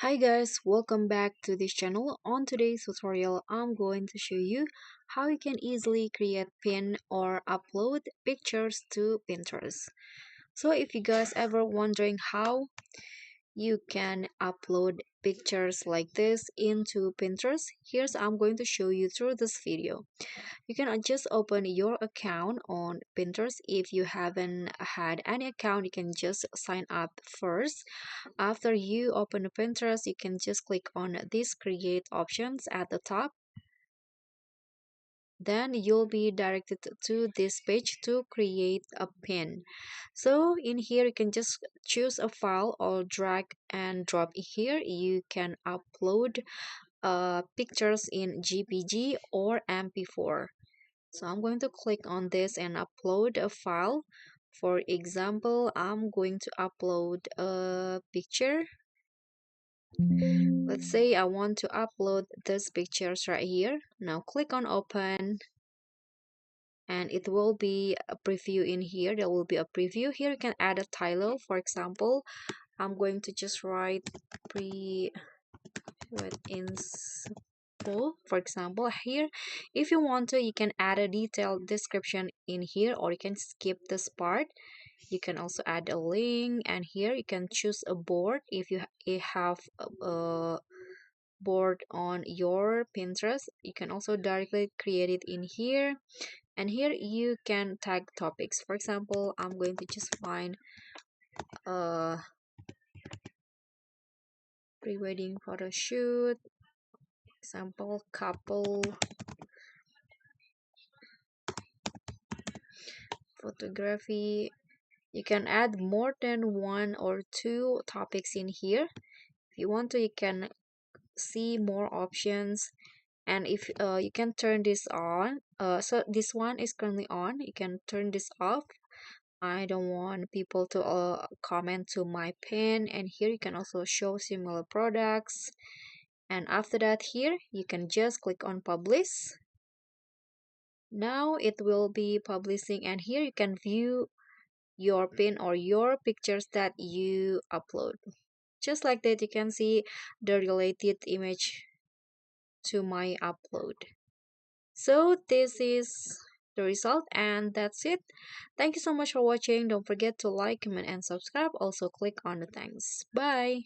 Hi guys, welcome back to this channel. On today's tutorial, I'm going to show you how you can easily create pin or upload pictures to Pinterest. So if you guys ever wondering how you can upload pictures like this into Pinterest, here's I'm going to show you through this video. You can just open your account on Pinterest. If you haven't had any account, you can just sign up first. After you open the Pinterest, you can just click on these create options at the top. Then you'll be directed to this page to create a pin. So in here you can just choose a file or drag and drop here. You can upload pictures in JPG or MP4. So I'm going to click on this and upload a file. For example, I'm going to upload a picture. Let's say I want to upload this pictures right here. Now click on open and it will be a preview in here. There will be a preview here. You can add a title. For example, I'm going to just write pre info. For example, here, if you want to, you can add a detailed description in here, or you can skip this part. You can also add a link, and here you can choose a board if you have a board on your Pinterest. You can also directly create it in here, and here you can tag topics. For example, I'm going to just find a pre-wedding photo shoot, example couple photography. You can add more than one or two topics in here. If you want to, you can see more options, and if you can turn this on. So this one is currently on. You can turn this off. I don't want people to comment to my pin, and here you can also show similar products. And after that, here you can just click on publish. Now it will be publishing, and here you can view your pin or your pictures that you upload. Just like that, you can see the related image to my upload. So this is the result, and that's it. Thank you so much for watching. Don't forget to like, comment, and subscribe. Also click on the thanks. Bye.